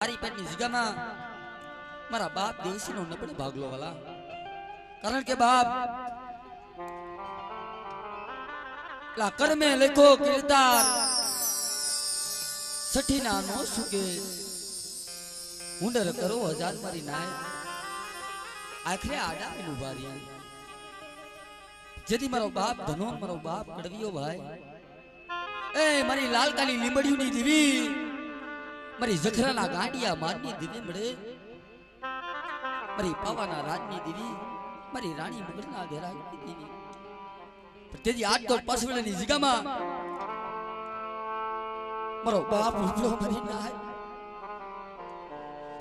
મારી પેટની જગ્યામાં મારા બાપ દેશીનો નબળો ભાગલો વાલા. કારણ કે બાપ લા કર્મે લખો કિરદાર સઠીના નો સુકે હુંડર કરો હજાર મારી નાય આખરે આડા મેં ઉભા રહ્યા. જેથી મારો બાપ ધનો મારો બાપ કડવીયો ભાઈ એ મારી લાલકાની લીંબડીઓની દીવી મારી જખરાના ગાંડિયા મારની દીવી મળે મારી પાવાના રાજની દીવી મારી રાણી મુગલના ઘેરાની દીવી. તેથી આજ તો પાસવેલાની જગ્યામાં મારો બાપ ઉપલો મરી નાય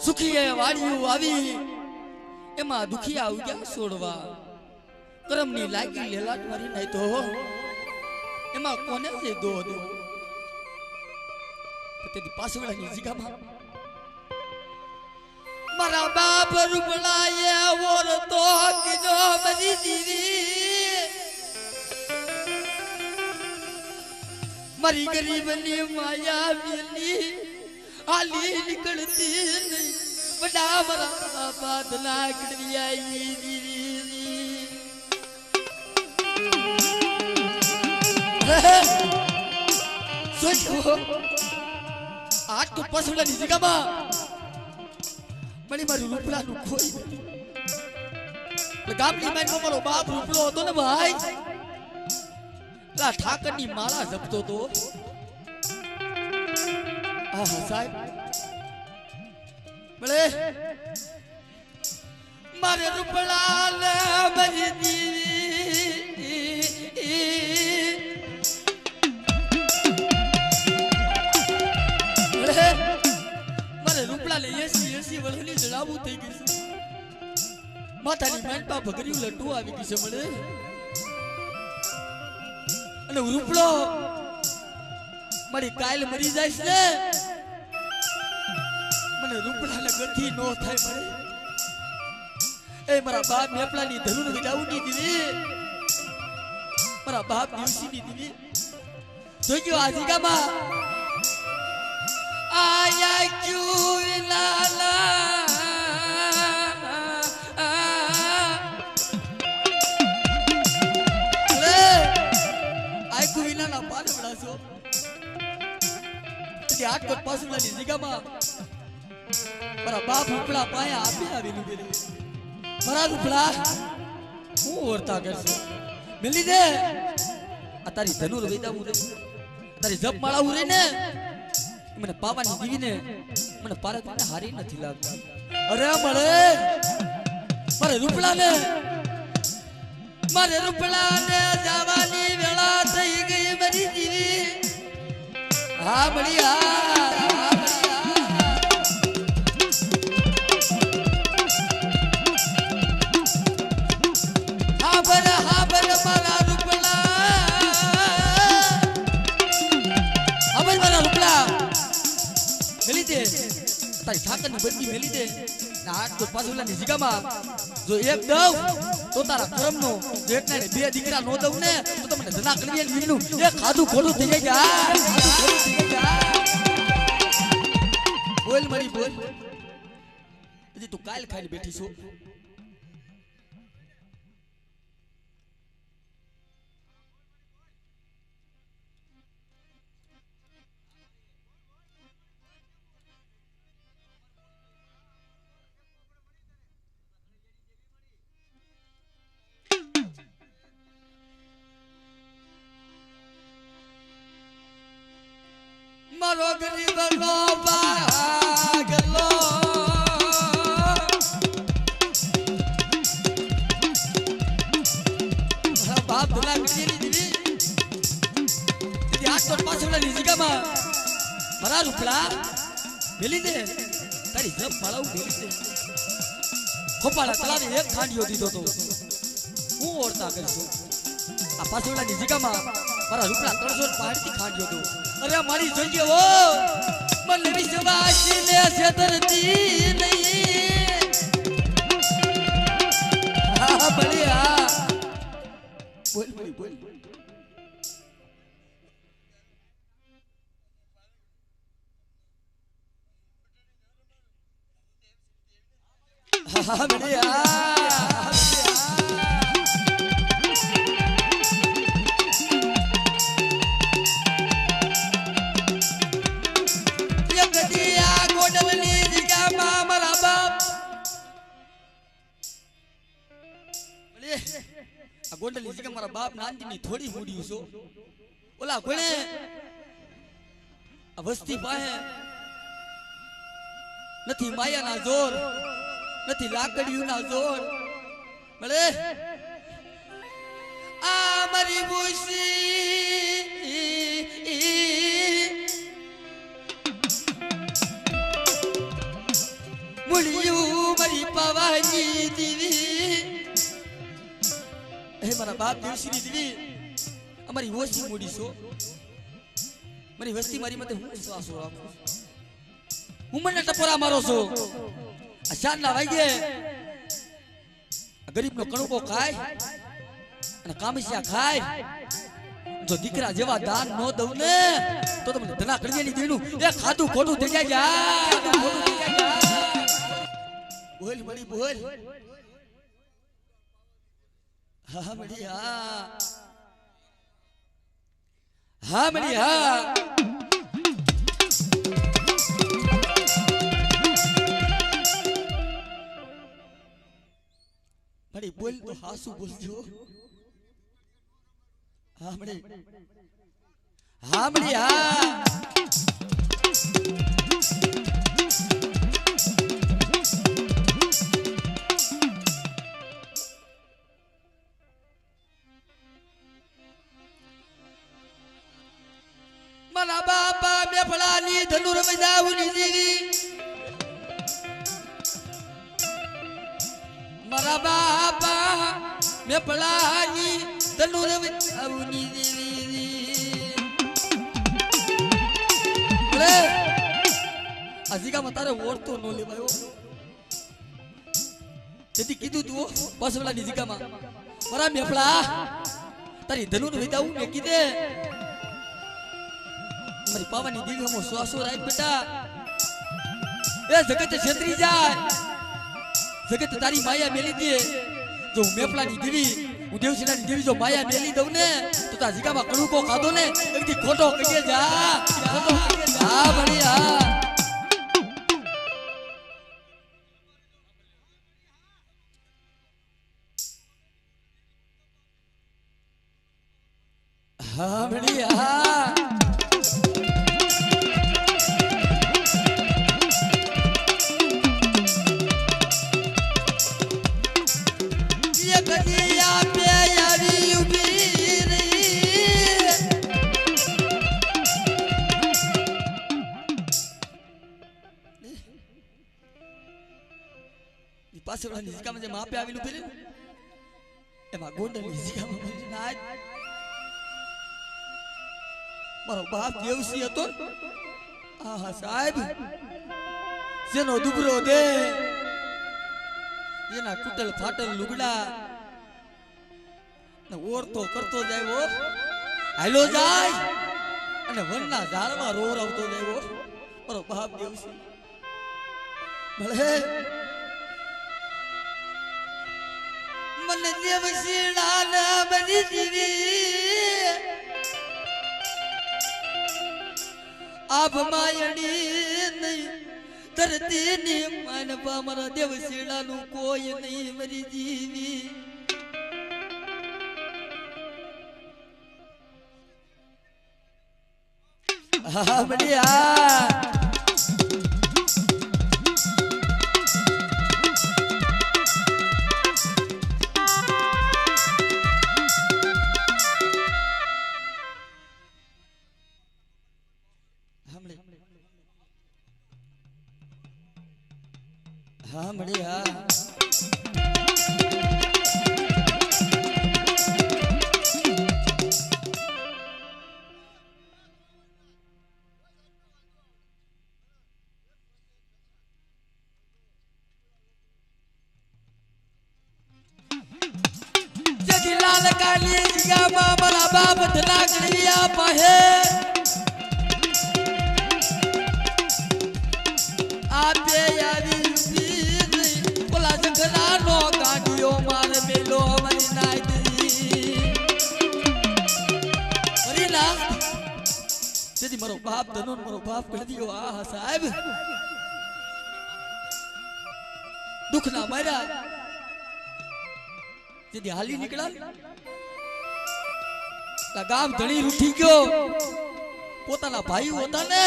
સુખી વાડીઓ આવી એમાં દુખિયા ઉગ્યા છોડવા કરમની લાગી લેલાટ મારી નહીં તો એમાં કોને છે દો દો. તેથી પાસવેલાની જગ્યામાં મારા બાપ રૂપલાએ ઓર તો કીધો મરી દીવી મારી ગરીબની માયા મિલી આલી નીકળતી નહીં બડા મારા બાદલા કડવી આવી દીવી. સોચો આજ તો પાસવેલાની જગ્યામાં મળી મારું રૂપલાનું કોઈ ગામની માઈનો મારો બાપ રૂપલો હતો ને ભાઈ લા ઠાકરની માળા જપતો તો. આહા સાહેબ મળે મારે રૂપલા ને મરી દીવી મારે રૂપલા ને એસી વર્ષની જડાવું થઈ ગઈ છે. માથાની મેંટમાં ભગર્યું લટું આવી ગઈ છે મળે અને રૂપલો મારી કાયલ મરી જાય છે મને રૂપલાને ગતિ નો થાય મળે એ મારા બાપ મેપલાની ધરુન વિડાવની દીવી મારા બાપ દિવસીની દીવી જોજો આ જગ્યામાં આયા ક્યું લાલા આયકુ વિનાના પાલવડા છો. તે આટકોટ પાસુલાની જગ્યામાં મારા બાપ રૂપડા પાયા આપી આવેલું બેરે મારા રૂપડા હું વર્તા કરશો મિલી દે આ તારી ધનુર વેદાવું રે તારી જપ માળાવું રે ને મને પાવાની દીવીને મને પારકને હારી નથી લાગતી. અરે મળે મારે રૂપલાને જવાની વેળા થઈ ગઈ મરી દીવી. હા મળી હા બર મારા રૂપલા હા મારા રૂપલા મેલી દે તારી ઠાકરની બદલી મેલી દે આજ તો પાસુલાની જગ્યામાં જો એક દઉં તો તારા કર્મનો જેટને બે દીકરા નો દઉં ને તો તમને જના કરી લીધું એ ખાધું ખોલું થઈ જાય. બોલ મરી બોલ હજી તું કાલ ખાઈને બેઠી છો. મારો ગરીબ નો ભાગલો મારા બાપ ધલા કરી દીધી. આજ તો પાછળની જગ્યામાં મારા રૂપલા મેલી દે તારી જપ માળાવું મેલી દે ખોપાળા તલાવે એક ખાંડિયો દીધો તો હું ઓળતા કરશું. આ પાછળની જગ્યામાં મારા રૂપલા 365 ખાંડિયો તો. અરે મારી જોજે ઓ મને વિશ્વાસી ને છેતરતી નહીં. હા ભલે હા બોલ બોલ हाँ बढ़िया गोंडली जी का मारा बाप नानकी नी थोड़ी हुडी सो ओला कोने अवस्थी पाए नथी माया ना जोर नथी लाकड़ियों ना जोर मळे आ मरी बुशी मुलियू मरी पवानी दीवी हे मारा बाप देवश्री देवी अमारी वस्ती मोड़ी सो मारी वस्ती मारी मते हूँ विश्वास हो आपको हूँ मने टपोरा मारो सो अशान ना वाई गए गरीब नो कणु को खाए अने कामिशिया खाए जो दीकरा जेवा दान नो दऊ ने तो तुम धना कर नहीं देनु ए खादू खोटू दे जा बोल बड़ी बोल हाँ बढ़िया हाँ बढ़िया बड़ी बोल तो हासू बोल जो हाँ बड़ी हाँ बढ़िया मारा बापा मैं फलानी धनुर बजाऊनी दीवी मारा बापा मैं फलानी धनुर बजाऊनी दीवी अरे अजीका मतारे वोट तो नो ले भायो यदि कीधु तू बस वाला निजीका मा मारा मैं फला तारी धनुर बजाऊ मैं कीधे मरी पावनी देवी हमो स्वासो राख बेटा ए जगत छेत्री जाय जगत तारी माया मेली दे जो मेफलानी देवी हूँ देवशिलानी देवी जो माया मेली दऊ ने तो ता जीका मा कणु को खादो ने एक दी खोटो कहिए जा खोटो कहिए जा बढ़िया हाँ बढ़िया पासे वाला निजिका म्हणजे मापे आविलू फिरे एमा गोंडल निजिका म्हणजे नाय मारो बाप देवसी હતો આહા સાહેબ જેનો દુબરો દે જેના કુટલ ફાટલ લુગડા ને ઓરતો કરતો જાયવો હાલો જાય અને વનના ઝાડમાં રોવરાવતો જાયવો મારો બાપ દેવસી ભલે मन देवशीला बनी जीवी आप मायणी नहीं धरती नी मन पामरा देवशीला नु कोई नहीं मरी जीवी हाँ बढ़िया हाँ बढ़िया लाल काली जिया मामला बाप धना करिया पाहे आपे यारी बोला તેથી મારો બાપ ધનો મારો બાપ કરી દીયો આ સાહેબ દુઃખ ના માર્યા જેથી હાલી નીકળ્યા ગામ ધણી રૂઠી ગયો પોતાના ભાઈ હતા ને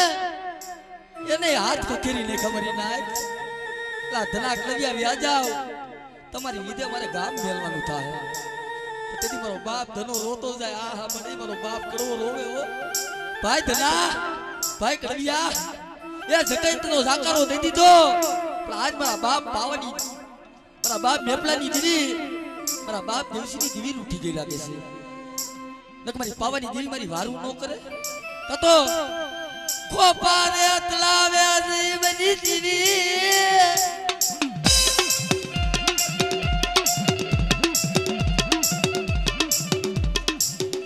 એને હાથ ખખેરી ને ખબર ના ધના કળિયા વ્યા જાવ તમારી લીધે મારે ગામ મેલવાનું થાય તેથી મારો બાપ ધનો રોતો જાય આ હા મને મારો બાપ કડવો રોવે હો ભાઈ ધના ભાઈ કળિયા એ જગતનો જાકારો દઈ દીધો પણ આજ મારા બાપ પાવાની મારા બાપ મેપલાની દીવી મારા બાપ દેવસીની દીવી ઉઠી ગઈ લાગે છે નક મારી પાવાની દીવી મારી વારું ન કરે તો ખોપાને તલાવે જીવની દીવી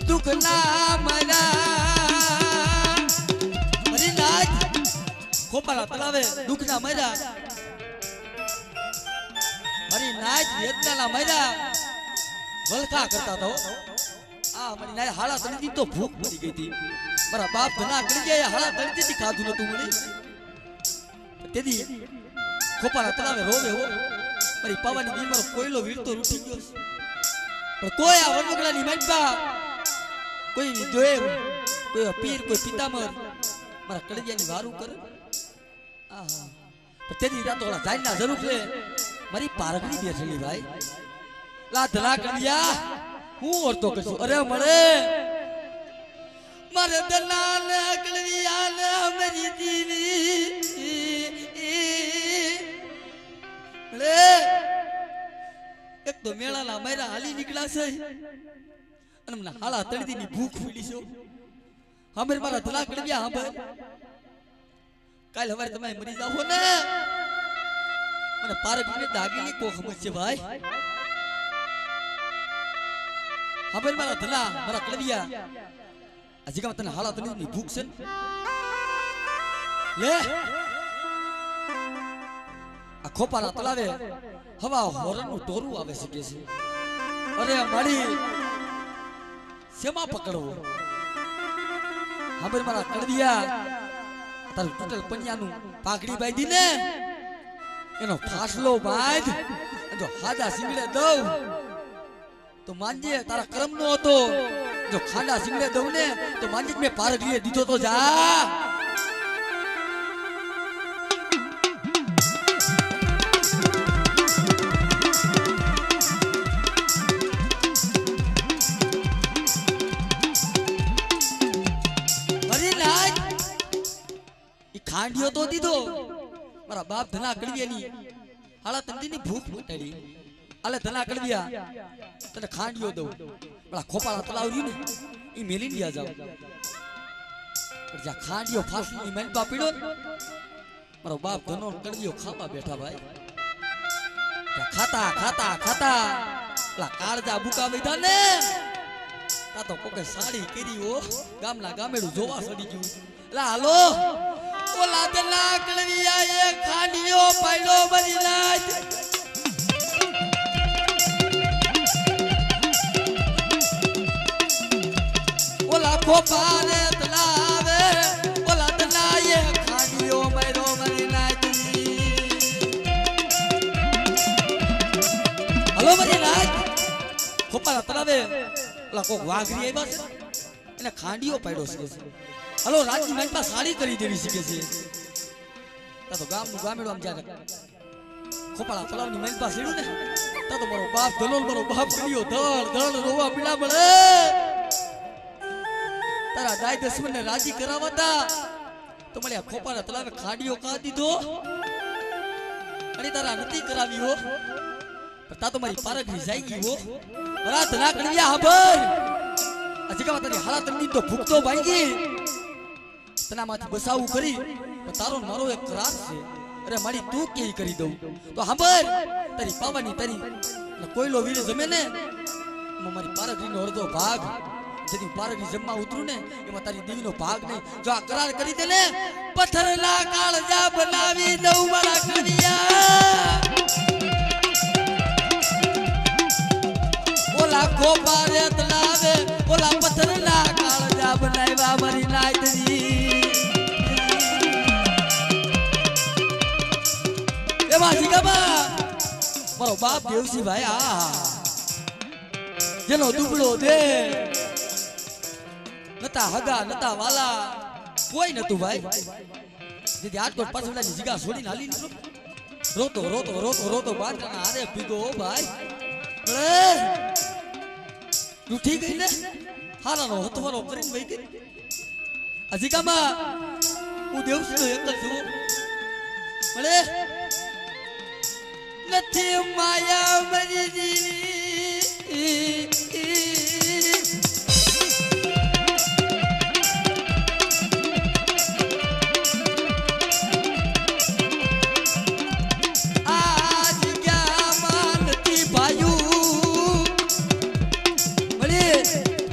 દુઃખના મરા મરી નાજ ખોપાના તલાવે દુઃખના મરા મરી નાજ વેદનાના મરા વલખા કરતા તો આ મરી નાજ હાડા તળીથી તો ભૂખ મરી ગઈ હતી મારા બાપ ધના કરી ગયા હાડા તળીથી ખાધું નતું મળી તેથી ખોપાના તલાવે રોવે હો મારી પાવાની દી મારો કોયલો વીરતો રૂઠી ગયો પણ કોઈ આ વરમકડાની માનપા કોઈ વિદ્વેવ કોઈ પીર કોઈ પિતામર મારા કળિયાની વારું કરે આહા પણ તેની રાતો ઓલા જાઈના જરૂર છે મારી પારગડી બેઠેલી ભાઈ લા ધલા કળિયા હું ઓરતો કરશું અરે મળે મારે દલાલ કળિયા ને મારી દીવી મળે એક તો મેળાના મારા હાલી નીકળ્યા છે અને મને હાલા તળદીની ભૂખ પીડી છે હમર મારા ધલા કળિયા હમર કાલ હવારે તમે મરી જાવ ને મને પારગડીને દાગીની કો ખબર છે ભાઈ હમર મારા ધલા મારા કળિયા હજી કામ તને હાલા તળદીની ભૂખ છે લે આ ખોપાના તળાવે હવા હોરનનું ટોરું આવે છે કે છે અરે મારી સેમાં પકડવો હમર મારા કળિયા તારું ટોટલ પનિયાનું પાઘડી બાંધી ને એનો ફાસલો બાંધ જો હાજા સિંગડે દઉં તો માનજે તારા કર્મ નો હતો જો ખાંડા સિંગડે દઉં ને તો માનજે મેં પારગડીએ દીધો તો જા ખાંડિયો તો દીધો મારા બાપ ધના કળિયાની હાલા તંદીની ભૂખ મટાડી આલે ધના કળિયા તને ખાંડિયો દઉં પેલા ખોપાળા તલાવ રહ્યું ને એ મેલી દિયા જાવ પણ જ્યાં ખાંડિયો ફાસલી મેલબા પીડો મારો બાપ ધનો કળિયો ખાવા બેઠા ભાઈ ખાતા ખાતા ખાતા પેલા કાળજા બુકા બેઠા ને તા તો કોકે સાડી કરી હો ગામના ગામેડું જોવા સડી ગયું લા હાલો ઓલા દલા કળિયા એ ખાંડિયો પાડ્યો મરી નાજ ઓલા ખોપાને તલાવે ઓલા દલા એ ખાંડિયો માર્યો મરી નાજ હલો મરી નાજ ખોપાના તલાવે ઓલા કોક વાઘરી આવ્યા છે એને ખાંડિયો પાડ્યો છે હલો રાજની મહેનતા સાડી કરી દેવી શીખે છે તા તો ગામનું ગામેડું આમ જાય ખોપાળા તલાવની મહેનતા સીડું ને તા તો મારો બાપ દલોલ મારો બાપ કર્યો ધડ ધડ રોવા પીડા મળે તારા દાય દસમને રાજી કરાવતા તો મને આ ખોપાળા તલાવે ખાડીઓ કા દીધો અને તારા નથી કરાવી હો પણ તા તો મારી પારગડી જાય ગઈ હો બરા ધના કળિયા હાબર હજી કા તારી હાલા તમની તો ભૂખતો ભાંગી તનામાંથી બસાવું કરી તો તારો મારો એક કરાર છે અરે મારી તું કે કરી દઉં તો હાંભર તારી પાવાની તારી કોઈલો વીર જમે ને મારી પારગડીનો અડધો ભાગ જેથી પારગડી જમવા ઉતરું ને એમાં તારી દેવીનો ભાગ નહીં જો આ કરાર કરી દે ને પથ્થરના કાળજા બનાવી દઉં મારા કળિયા ઓલા ખોપારે તલાવે ઓલા પથ્થરના કાળજા બનાવ્યા મારી નાયતરી એમાં જીગામાં મારો બાપ દેવસી ભાઈ આ જેનો દુબળો દે નતા હગા નતા વાલા કોઈ નતું ભાઈ જેથી આટકોટ પાછળની જીગા છોડીને હાલી નીકળો રોતો રોતો રોતો રોતો બાટના હારે પીગો ભાઈ રૂઠી ગઈ ને હારાનો હથવારો કરીને વહી ગઈ અજીકામાં હું દેવસીનો એક જ છું મળે નથી માયા મરી દીવી આજ ક્યાં નથી ભાયું મળે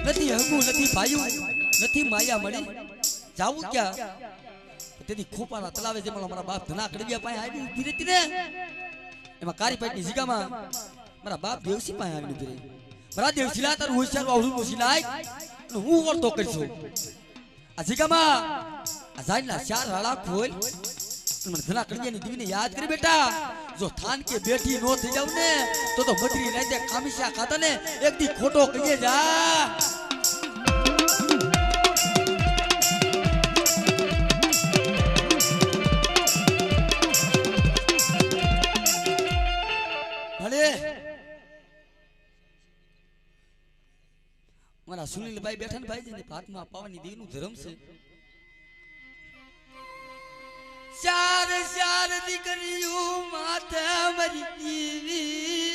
નથી હગું નથી ભાયું નથી માયા મળી જાવું ક્યાં તેથી ખોપાના તલાવે જે મારા બાપ ધના કડવિયા પાસે આવી ઉભી રહેતી ને એમાં કારીપેટની જીગામાં મારા બાપ દેવસી પાસે આવીને ઉભી રહી મારા દેવસીલા તારું હોશિયાર આવડું નો સિલાય હું વર્તો કરશું આ જીગામાં આ જાયના ચાર રાળા ખોલ મને ધના કડવિયાની દીવીને યાદ કરી બેટા જો થાન કે બેઠી નો થઈ જાવ ને તો મધરી રાતે ખામીશા ખાતા ને એક દી ખોટો કહીએ જા મારા સુનિલભાઈ બેઠા ને ભાઈ જેને હાથમાં પાવાની દેવીનું ધર્મ છે ચાર ચાર દીકરીઓ માથે મરી દીવી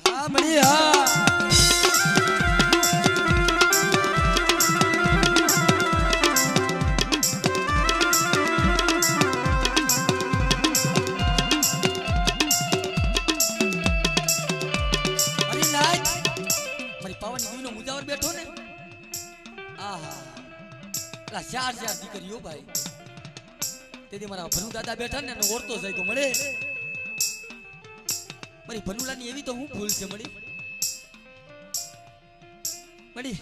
હા મળી હા બેઠો ને આહા ચાર ચાર દીકરીઓ ભાઈ તેથી મારા ભનુ દાદા બેઠા ને ઓરતો જાય તો મળે મારી ભનુલાની એવી તો હું ભૂલ છે મળી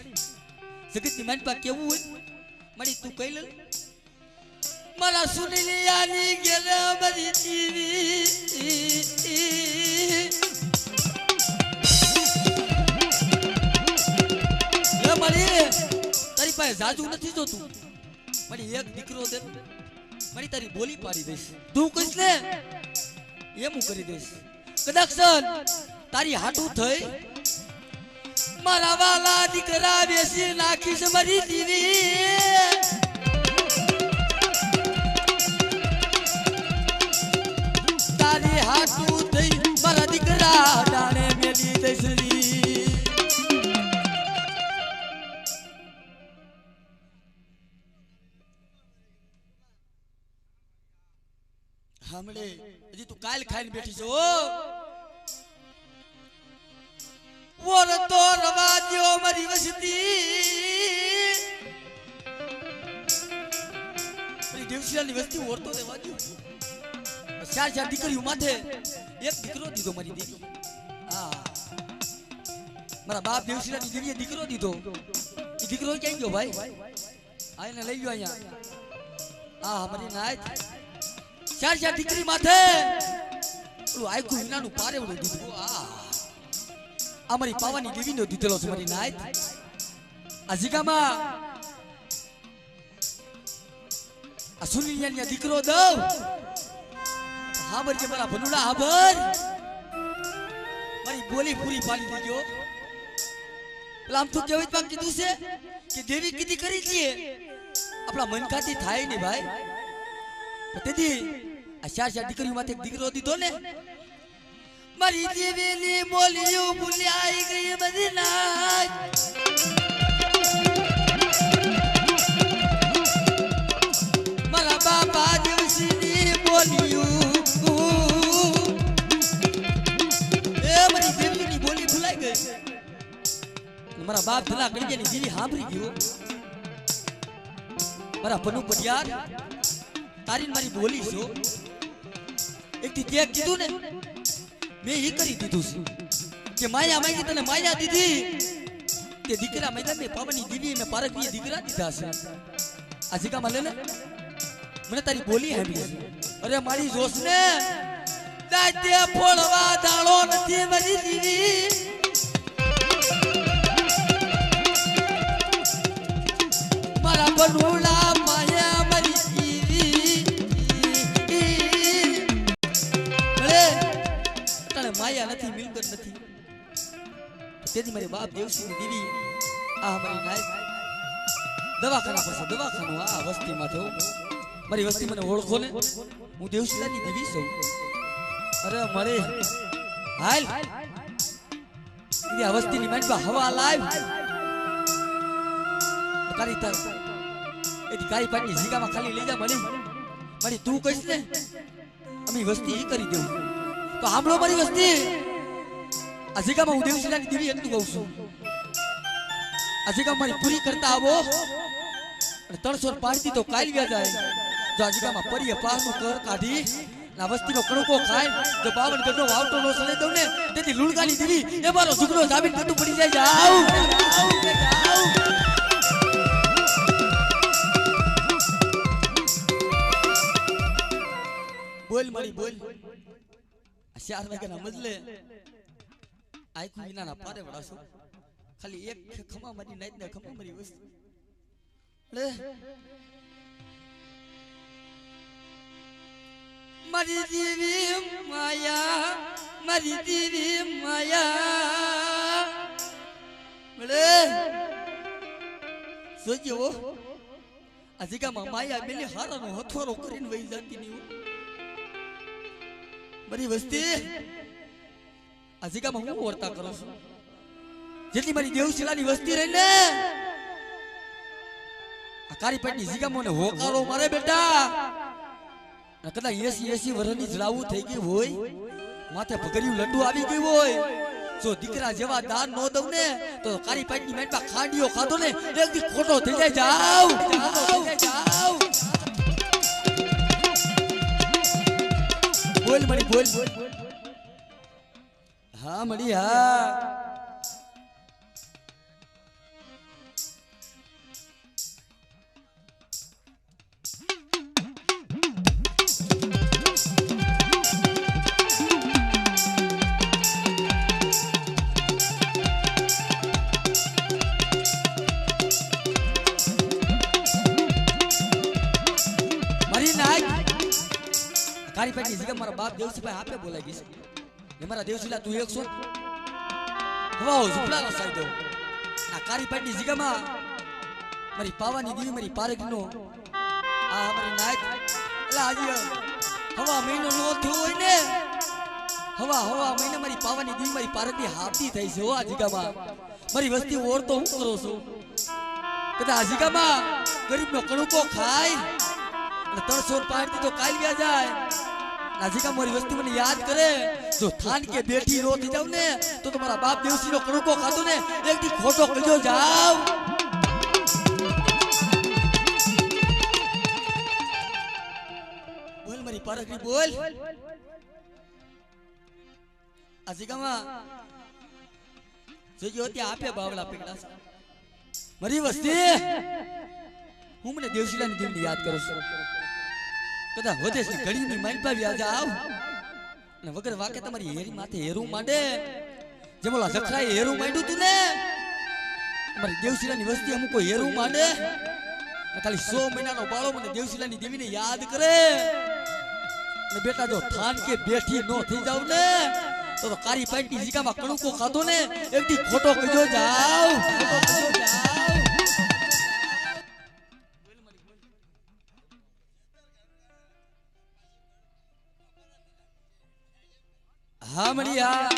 જગતની માનપા કેવું હોય મળી તું કહી લે મારા સુનિલિયાની ગેલે મરી જીવી તારી પાસે જાજુ નથી જોતું મારી એક દીકરો દે મારી તારી બોલી પાડી દઈશ તું કહીશ ને એમ હું કરી દઈશ કદાચ તારી હાટું થઈ મારા વાલા દીકરા બેસી નાખીશ મારી દીવી તારી હાટું થઈ મારા દીકરા ડાણે મેલી દઈશ हमले जी तू काल खाइन बैठी छो वो तो रवाजियो मरी वसती मेरी देवशियानी वस्ती और तो रवाजियो चार चार દીકરીઓ માથે એક દીકરો દીધો મારી દીદી હા મારા બાપ દેવશિયાની દીકરીએ દીકરો દીધો એ દીકરો ક્યાં ગયો ભાઈ આ એને લઈ ગયો અહીંયા હા મારી નાય ચાર ચાર દીકરી માથે ઓલું આયકુ વિનાનું પારે ઓલું દીધું આ મારી પાવાની દેવીનો દીધેલો છે મારી નાય આ જીગામાં આ સુનિયાની દીકરો દઉં હાબર કે મારા ભનુડા હાબર મારી બોલી પૂરી પાડી દીજો એટલે આમ તો કેવી વાત કીધું છે કે દેવી કીધી કરી છે આપણા મન ખાતી થાય ને ભાઈ તેથી આ ચાર ચાર દીકરીઓ માથે એક દીકરો દીધો ને મારી દેવીની બોલીઓ ભૂલાઈ ગઈ બધી નાચ મારા બાપા દેવસીની બોલીઓ મારી દેવીની બોલી ભૂલાઈ ગઈ મારા બાપ ધલા ગણિયાની જીવી સાંભળી ગયો મારા પનુ પટિયાર તારી મારી બોલી છો એક થી તે કીધું ને મેં ઈ કરી દીધું છે કે માયા માંગી તને માયા દીધી તે દીકરા માંગ્યા મે પાવાની દીવી અને પારકની દીકરા દીધા છે આ જીગામાં લે ને મને તારી બોલી હેમી અરે મારી જોશને દાતે ફોડવા દાળો નથી મારી દીવી મારા બનુડા માયા મારી દીવી અરે તને માયા નથી મિલકત નથી તેથી મારી બાપ દેવસીની દીવી આ મારી નાય દવાખાના પાસે દવાખાનું આ વસ્તીમાં થયો મારી વસ્તી મને ઓળખો ને હું દેવશીલાની દેવી છું અરે મળે હાલ આ વસ્તીની માનવા હવા લાવ તારી તર એથી કાઈ પાટની જીગામાં ખાલી લઈ જા મને મારી તું કહીશ ને અમે વસ્તી ઈ કરી દેવું તો સાંભળો મારી વસ્તી આ જીગામાં હું દેવશીલાની દેવી એટલું કહું છું આ જીગા મારી પૂરી કરતા આવો અને 300 પાડતી તો કાલ વ્યા જાય જો આ જીગામાં પરીએ પાહનું કર કાઢી ના વસ્તીનો કણકો ખાય જો 52 ગઢનો વાવટો નો સળે દઉં ને તેથી લુણગાની દેવી એ મારો ઝુગડો જામીન કતું પડી જાય જાવ બોલ મારી બોલ આ 4 વાગ્યાના મજલે આઈકુ વિનાના પારે વડાસો ખાલી એક ખમા મારી નાઈટ ને ખમા મારી વસ્તી લે મારી દેવી માયા લે સોજો આ જગ્યામાં માયા બેલી હારાનો હથોરો કરીને વહી જતી ની મારી વસ્તી આ જગ્યામાં હું વર્તા કરું છું જેટલી મારી દેવશીલાની વસ્તી રહી ને આ કારીપેટની જીગામાં ને હોકારો મારે બેટા કદાચ 80 વર્ષની જડાવું થઈ ગઈ હોય માથે ભગરિયું લંડુ આવી ગયું હોય જો દીકરા જેવા દાન નો દઉં ને તો કારીપેટની મેટમાં ખાંડીઓ ખાધો ને એક દી ખોટો થઈ જાય જાવ બોલ મળી બોલ હા મળી હા કારીપેટની જગ્યા મારા બાપ દેવસીભાઈ આપે બોલાઈ ગઈ છે એ મારા દેવશીલા તું 100 વાવ ઝુપડાનો સાઈડો આ કારીપેટની જગ્યામાં મારી પાવાની દેવી મારી પારકનો આ મારી નાઈટ એટલે આજે હવા મહિનો નો થયો હોય ને હવા મહિને મારી પાવાની દેવી મારી પારકની હાથી થઈ છે આ જગ્યામાં મારી વસ્તી ઓળતો હું કરું છું કદાચ આ જગ્યામાં ગરીબનો કણુકો ખાય અને 300 પાડતી તો કાલ વ્યા જાય નાજીકા મારી વસ્તી મને યાદ કરે જો થાન કે બેઠી નો થઈ જાવ ને તો તમારા બાપ દેવસીનો કણકો ખાધો ને એક દી ખોટો કજો જાવ બોલ મારી પારકની બોલ આજીકામાં જોજો ત્યાં આપે બાવળા પકડા મારી વસ્તી હું મને દેવશીલાની દેવની યાદ કરું છું કદા વધે છે ઘડીની માનપાવી આજે આવ અને વગર વાકે તમારી હેરી માથે હેરું માંડે જેમ ઓલા જખરાએ હેરું માંડ્યું તું ને તમારી દેવશીલાની વસ્તી અમુક હેરું માંડે ને ખાલી 100 મહિનાનો બાળો મને દેવશીલાની દેવીને યાદ કરે ને બેટા જો થાન કે બેઠી નો થઈ જાવ ને તો કારી પાઈટની જીગામાં કણુકો ખાધો ને એકદી ખોટો કજો જાવ હા મળ્યા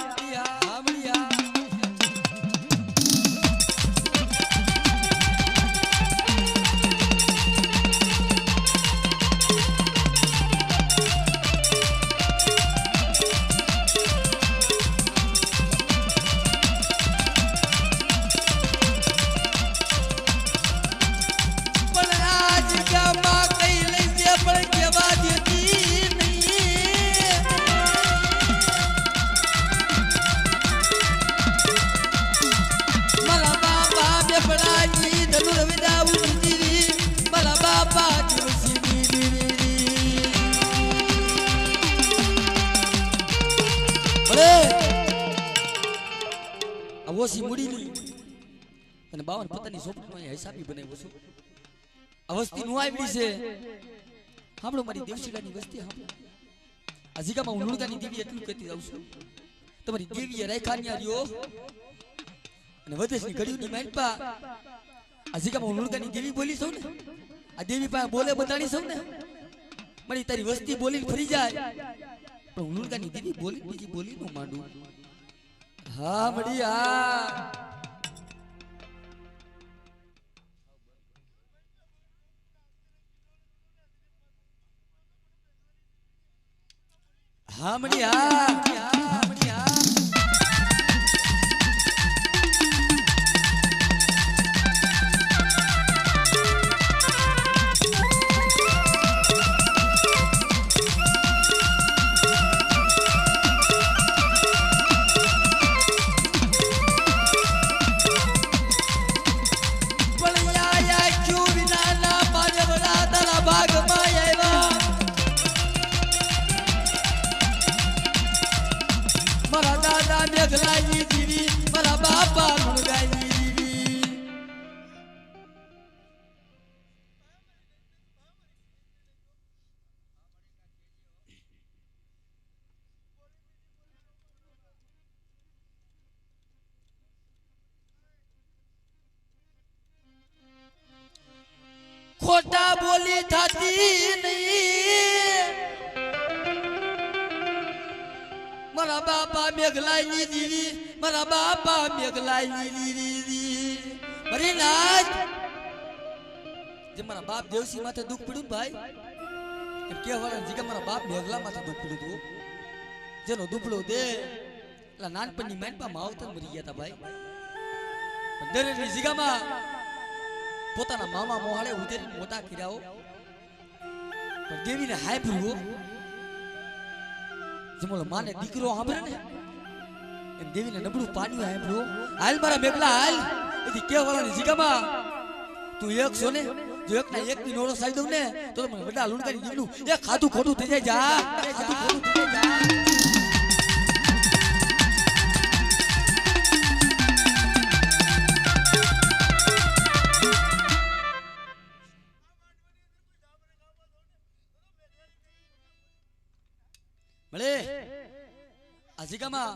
ઓછી મૂડી લી અને 52 પતાની સોપડીનો હિસાબી બનાવ્યો છું. આ વસ્તી નું આવી છે સાંભળો મારી દેવશીલાની વસ્તી સાંભળો. આ જીગામાં હું લુણકાની દેવી એટલું કહેતી જાઉં છું તમારી દેવીએ રાખાન્યા રહ્યો અને વધેશની ઘડીઓની માનપા આ જીગામાં હું લુણકાની દેવી બોલી છું ને આ દેવી પાસે બોલે બતાડી છું ને મારી તારી વસ્તી બોલીને ફરી જાય પણ હું લુણકાની દેવી બોલી બીજી બોલી નો માંડું. હા મળી હા મળી મેઘલાની દીવી મારા બાપા ગુણગાની દીવી. ખોટા બોલી થતી નહીં મારા બાપા મેઘલાની દીવી મારા બાપા મેઘલાની દીવી. મરી નાથ જે મારા બાપ દેવસી માથે દુઃખ પડ્યું ભાઈ એમ કહેવાના જીગા મારા બાપ મેઘલા માથે દુઃખ પડ્યું હતું જેનો દુપડો દે એટલે નાનપણની માનપા માવતર મરી ગયા હતા ભાઈ. દરેકની જીગામાં પોતાના મામા મોહાળે ઉતરીને મોટા કર્યાઓ પણ દેવીને હાય ભર્યો જમોલો માને દીકરો સાંભળે ને એમ દેવીને નબળું પાડ્યું સાંભળ્યું. હાલ મારા મેઘલા હાલ એથી કેવાળાની જીગામાં તું એક છો ને જો એકના એકની નોળો સાઈ દઉં ને તો મને વડા લુણકાની દીકરું એક ખાધું ખોટું થઈ જાય જા ખાધું ખોટું થઈ જાય. મળે આ જીગામાં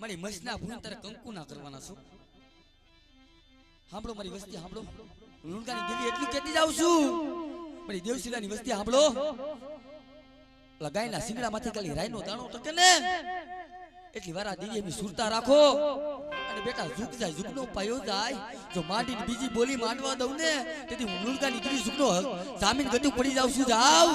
મારી મસના ભૂન તારે કંકુ ના કરવાના છો. સાંભળો મારી વસ્તી સાંભળો લુણકાની દેવી એટલું કહેતી જાઉં છું મારી દેવશીલાની વસ્તી સાંભળો ગાયના સિંગડામાંથી ખાલી રાયનો દાણો ટકે ને એટલી વાર આ દેવી એની સુરતા રાખો અને બેટા ઝુક જાય ઝુકનો પાયો જાય જો માંડીને બીજી બોલી માંડવા દઉં ને તેથી હું લુણકાની દેવી ઝુકનો જામીન ગતું પડી જાઉં છું. જાવ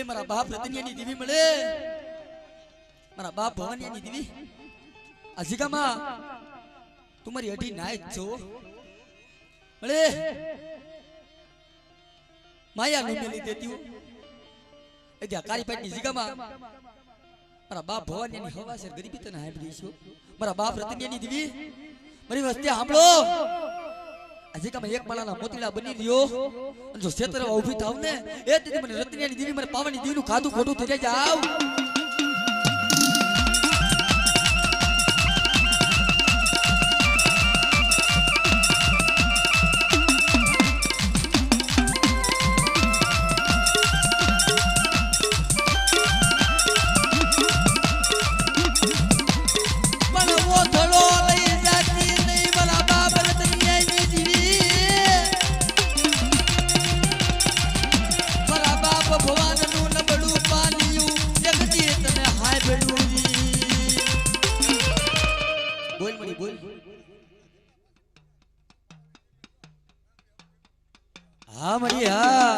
મારા બાપ રતનિયાની દેવી મળે મારા બાપ ભવાનિયાની દેવી આ જીગામાં તમારી અઢી નાયક છો મળે માયા નો મેલી દેતી હો એ જ્યાં કારીપાટની જીગામાં મારા બાપ ભવાનિયાની હવાસર ગરીબી તને હાંભળી છો મારા બાપ રતનિયાની દેવી મારી વસ્તી સાંભળો આ જીગામાં એક માળાના મોતીડા બની રહ્યો અને જો ક્ષેત્રમાં ઊભી થાવ ને એ તેથી મને રતનિયાની દેવી મને પાવાની દેવીનું ખાધું ખોટું થઈ જાય. જાવ હા મળી હા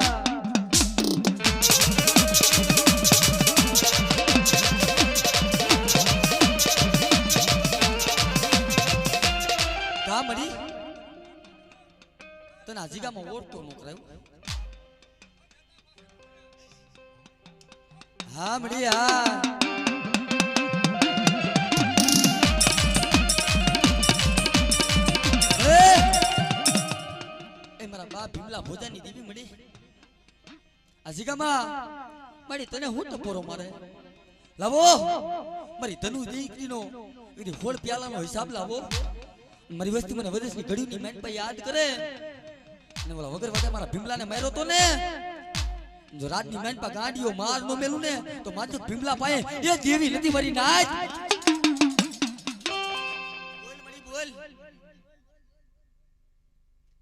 કા મળી તને આજીગામાં ઓળતો મોકલાયું. હા મળી હા મારા બાપ ભીમલા ભોજાની દેવી મળી આ જીગામાં મારી તને હું ટપોરો મારે લાવો મારી તનુ દીકરીનો એ હોળ પ્યાલાનો હિસાબ લાવો મારી વસ્તી મને વદેશની ઘડીની મેન પર યાદ કરે અને ઓલા વગર વગર મારા ભીમલાને માર્યો તો ને જો રાતની મેન પર ગાડીઓ માર નો મેલું ને તો માત્ર ભીમલા પાએ એ દેવી નથી મરી નાચ બોલ મળી બોલ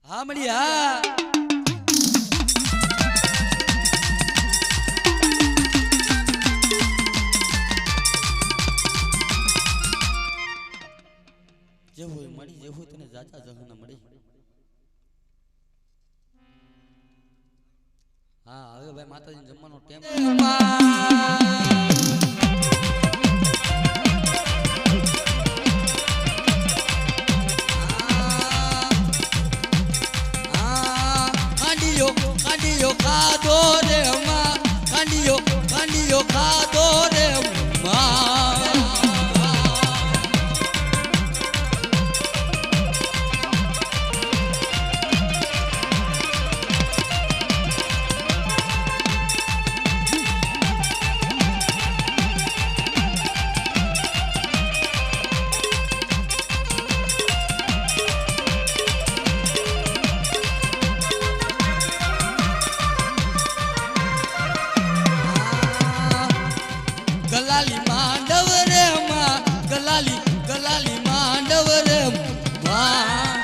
હા મળી હા જે હોય મળી જે હોય તને જાતા જહના મળી હા હવે ભાઈ માતાજી જમવાનો ટાઈમ કાંડીયો ખાધો રે માં કાંડીયો ખાધો રે માં ગલાલી માંડવ રે માં ગલાલી માંડવ રે માં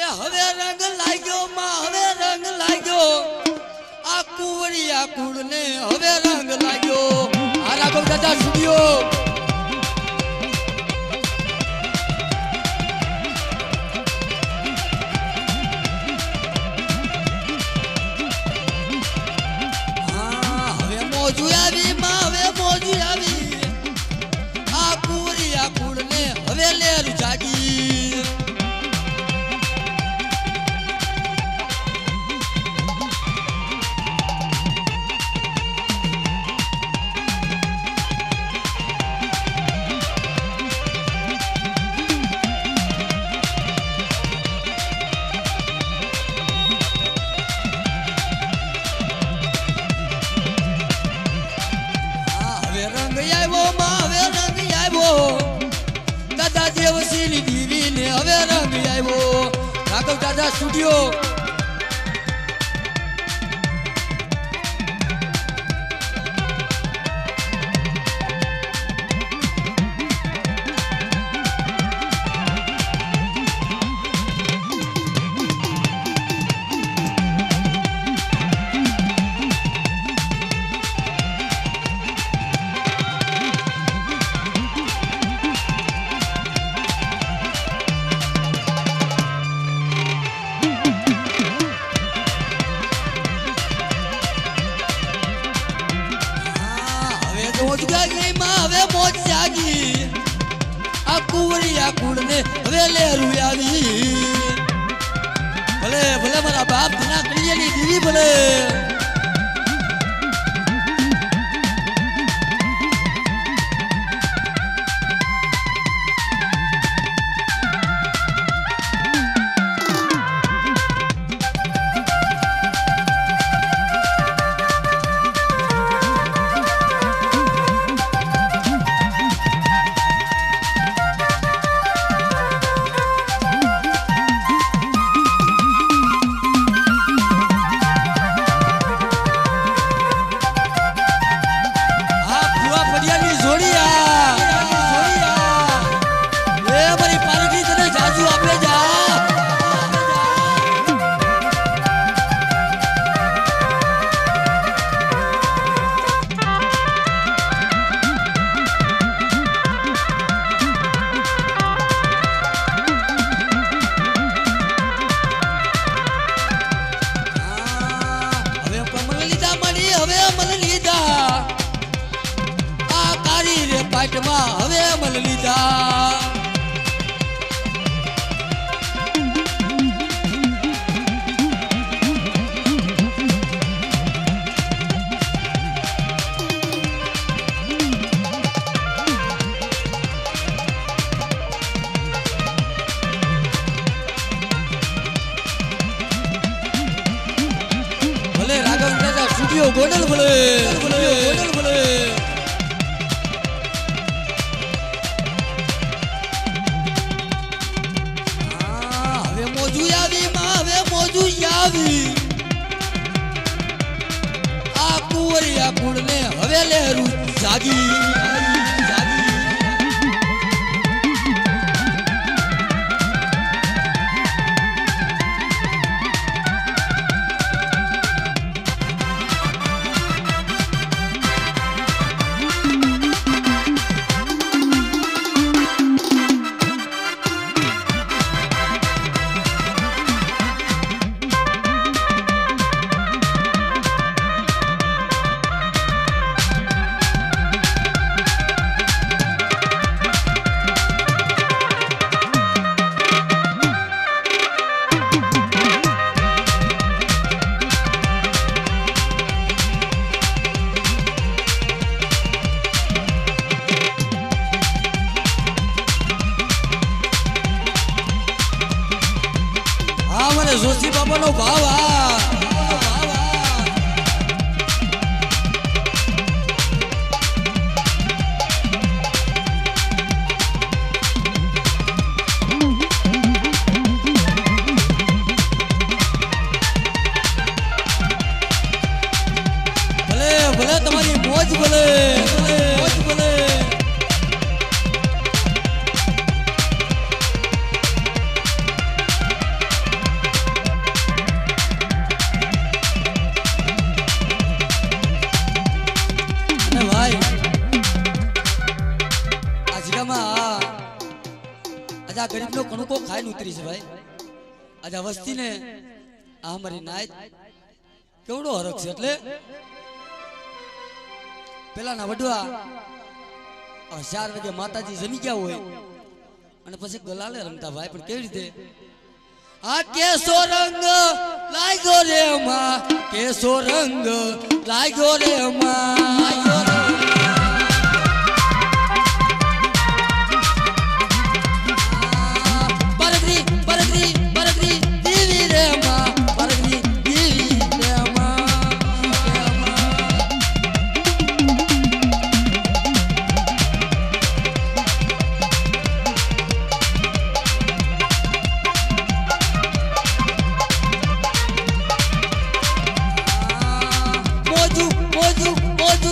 હવે રંગ લાગ્યો માં હવે રંગ લાગ્યો આ કુવરિયા કુળને હવે રંગ લાગ્યો આ રાઘવ દાદા સ્ટુડિયો હવે મોજુ આવી માં હવે મોજુ આવી આ કુવરિયા કુળને હવે લેરું જાગી દાદા દેવસીની દીવીને હવે રંગ આવ્યો રાઘવ દાદા સ્ટુડિયો મોજ જાગી માં હવે મોજ જાગી આ કુવરિયા કુળને હવે લેરું આવી ભલે ભલે મારા બાપ ના કડીએની દીવી ભલે ફાઇટમાં હવે મળી લીધા ગોડલ ભલે ગોડલ ભલે હવે મોજુ આવી માં હવે મોજુ આવી આ કુંવરિયા કુળ ને હવે લહેરું જાગી જોશી બાબાનો ભાવ ભલે ભલે તમારી મોજ ભલે મોજ ભલે આ ગરીબ નો કણુકો ખાઈને ઉતરી છે ભાઈ આજ આ વસ્તી ને આ અમારી નાયત કેવડો હરખ છે એટલે પેલા ના વડવા 4 વાગે માતાજી જમી ગયા હોય અને પછી ગલાલે રમતા ભાઈ પણ કેવી રીતે આ કેસો રંગ લાગ્યો રે માં કેસો રંગ લાગ્યો રે માં મોજુ મોજુ મોજુ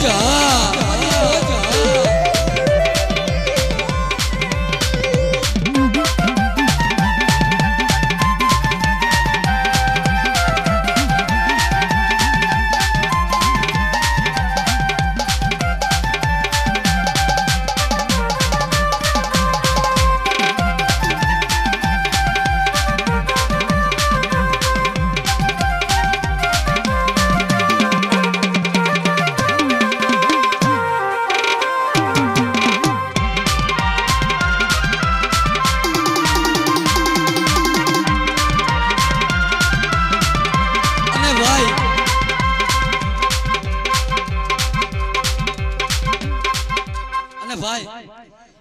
મોજ હા ભાઈ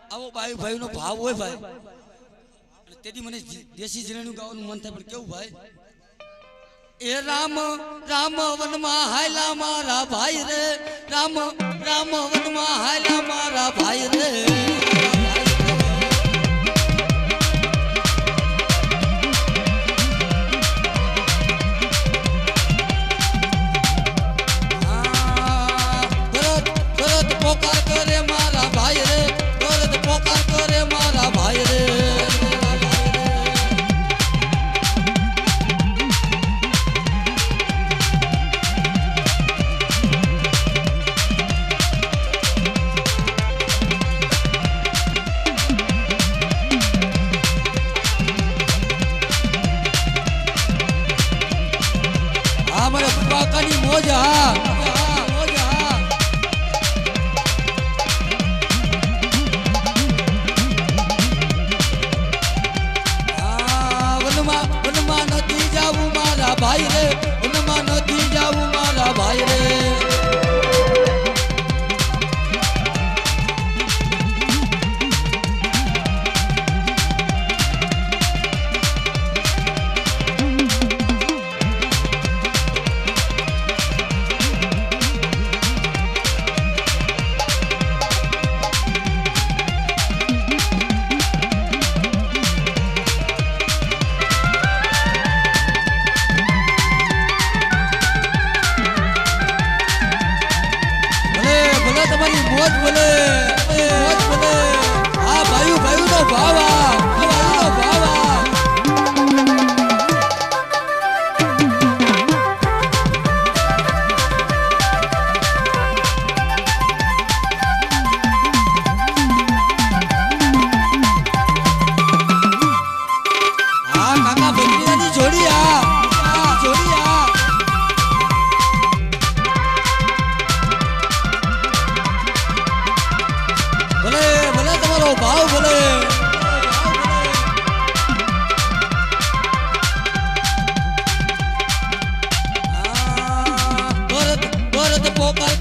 આવો ભાઈ ભાઈ નો ભાવ હોય ભાઈ તેથી મને દેશી જીરણું ગાવાનું મન થાય પણ કેવું ભાઈ એ રામ રામ વનમાં હાયલા મારા ભાઈ રે રામ રામ વનમાં હાયલા મારા ભાઈ રે પોકાર કરે મારા ભાઈ રે ભરત પોકાર કરે મારા ભાઈ રે હા મારા પપ્પાની મોજ હા ભાઈ રે ઉનમાં નથી જાવું મારા ભાઈ રે તમારી મોજ બોલે હા ભાઈ ભાઈ નો ભાવા ભાઈ નો ભાવા હા કાકા બકરીની જોડી આ જોડી આ ભાવ બોલે ભરત ભરત પોકાર